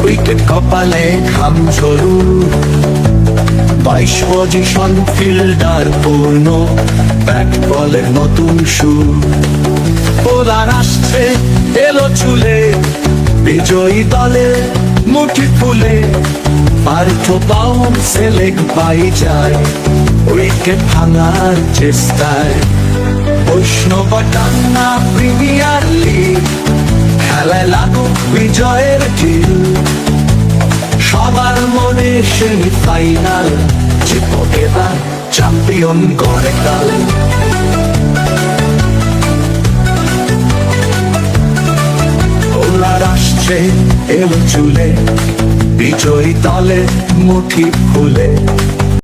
Wicket কপালে ঘাম ঝরু, 22 position fielder পূর্ণ, ব্যাট বলের নতুন সুর। বোলার আসছে এলো চুলে, বিজয়ী দলে মুঠি ফুলে, পার্থ বাউন্সে লেগ বাই যায়, উইকেট ভাঙার চেষ্টায়। বৈষ্ণবডাঙ্গা প্রিমিয়ার লিগ, খেলায় লাগুক বিজয়ের ঢিল, সবার মনে সেমিফাইনাল, জিতবো এবার চ্যাম্পিয়ন করে কাল। বোলার আসছে এলো চুলে, বিজয়ী দলে মুঠি ফুলে,